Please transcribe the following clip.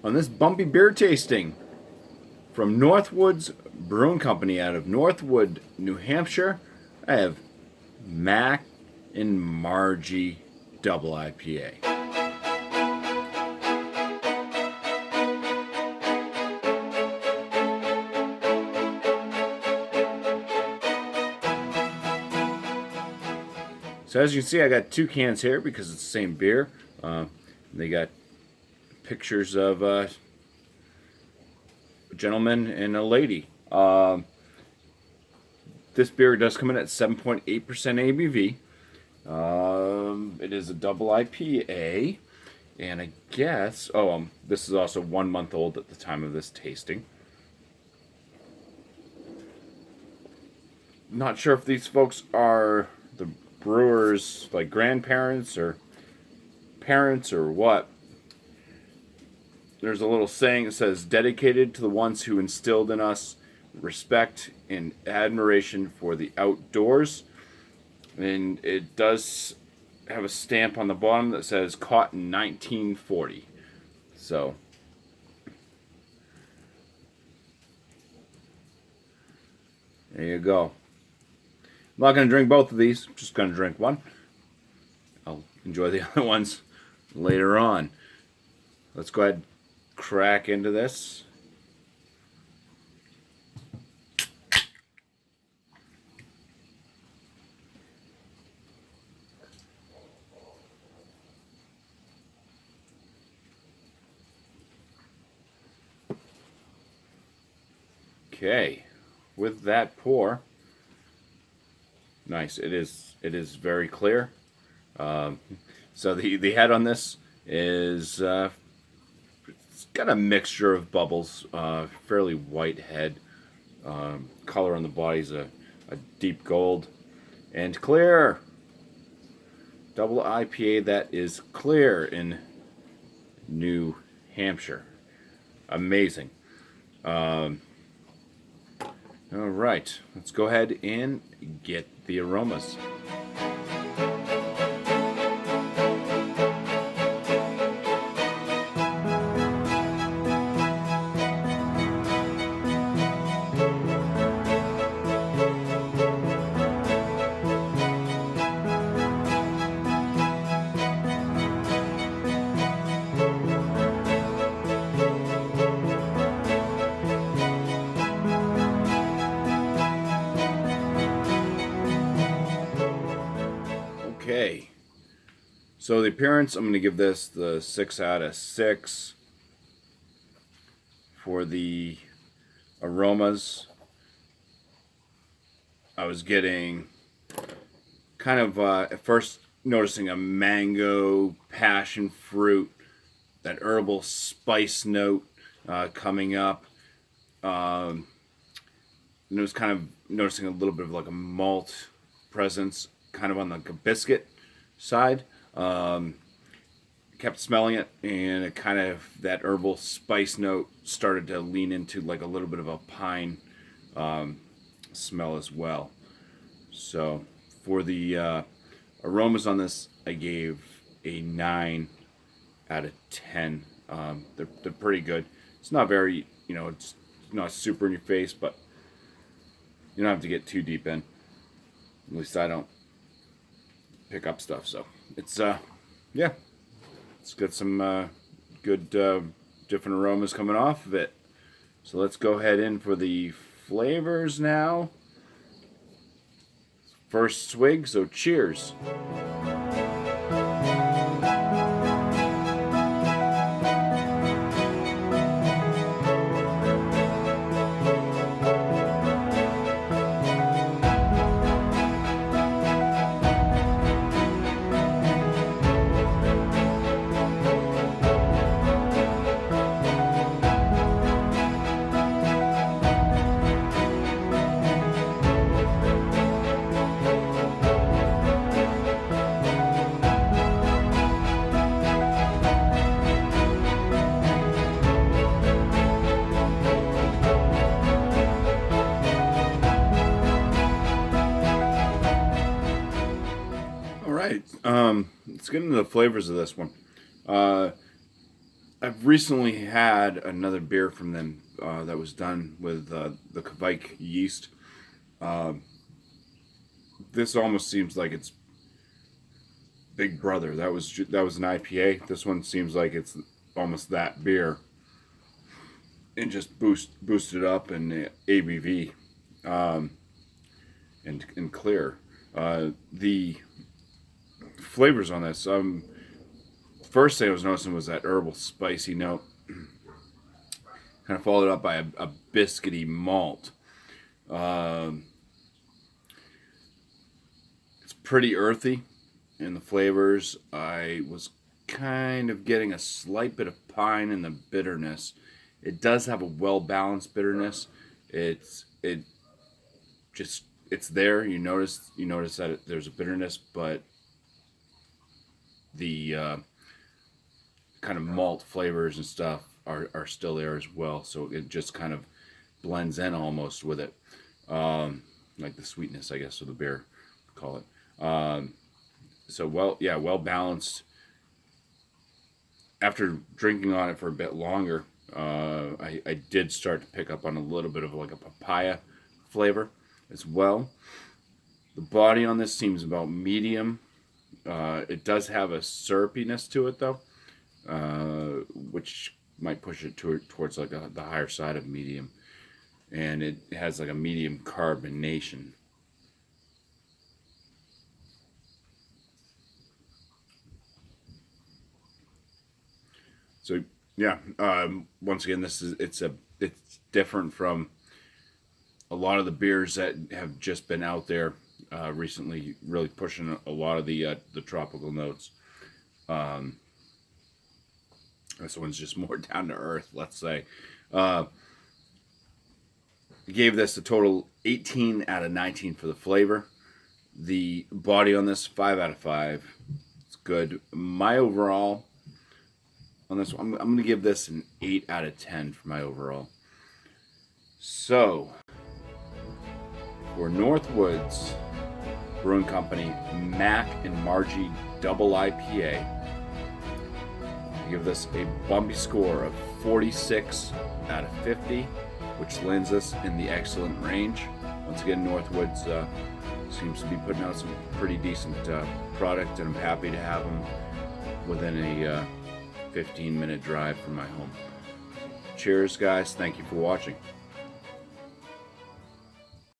On this bumpy beer tasting from Northwoods Brewing Company out of Northwood, New Hampshire, I have Mac and Margie Double IPA. So as you can see, I got two cans here because it's the same beer. They got pictures of a gentleman and a lady. This beer does come in at 7.8% ABV. It is a double IPA, and I guess this is also 1 month old at the time of this tasting. Not sure if these folks are the brewers, like grandparents or parents or what. There's a little saying that says, dedicated to the ones who instilled in us respect and admiration for the outdoors. And it does have a stamp on the bottom that says caught in 1940. So there you go. I'm not going to drink both of these. I'm just going to drink one. I'll enjoy the other ones later on. Let's go ahead and crack into this. Okay, with that pour, nice. It is very clear. So the head on this is it's got a mixture of bubbles, fairly white head. Color on the body is a deep gold and clear. Double IPA that is clear in New Hampshire. Amazing. All right, let's go ahead and get the aromas. Okay, so the appearance, I'm going to give this the 6 out of 6. For the aromas, I was getting kind of at first noticing a mango, passion fruit, that herbal spice note coming up. And it was kind of noticing a little bit of like a malt presence, kind of on the biscuit side. Kept smelling it, and it kind of, that herbal spice note started to lean into like a little bit of a pine smell as well. So for the aromas on this, I gave a 9 out of 10. They're pretty good. It's not very, it's not super in your face, but you don't have to get too deep in. At least I don't pick up stuff. So it's yeah, it's got some good different aromas coming off of it. So let's go ahead in for the flavors now. First swig, so cheers. All right, let's get into the flavors of this one. I've recently had another beer from them that was done with the Kvike yeast. This almost seems like it's Big Brother. That was an IPA. This one seems like it's almost that beer, and just boosted up in the ABV and clear. The flavors on this, first thing I was noticing was that herbal spicy note, kind of followed up by a biscuity malt. It's pretty earthy in the flavors. I was kind of getting a slight bit of pine in the bitterness. It does have a well-balanced bitterness. It's there. You notice that there's a bitterness, but the kind of malt flavors and stuff are still there as well. So it just kind of blends in almost with it, like the sweetness, I guess, of the beer, call it. So well balanced. After drinking on it for a bit longer, I did start to pick up on a little bit of like a papaya flavor as well. The body on this seems about medium. It does have a syrupiness to it though, which might push it towards like the higher side of medium, and it has like a medium carbonation. So yeah, once again, it's different from a lot of the beers that have just been out there recently, really pushing a lot of the tropical notes. This one's just more down to earth, let's say. Gave this a total 18 out of 19 for the flavor. The body on this, 5 out of 5. It's good. My overall on this one, I'm going to give this an 8 out of 10 for my overall. So, for Northwoods Brewing Company Mac and Margie Double IPA, I give this a BuMpY score of 46 out of 50, which lands us in the excellent range. Once again, Northwoods seems to be putting out some pretty decent product, and I'm happy to have them within a 15-minute drive from my home. Cheers, guys. Thank you for watching.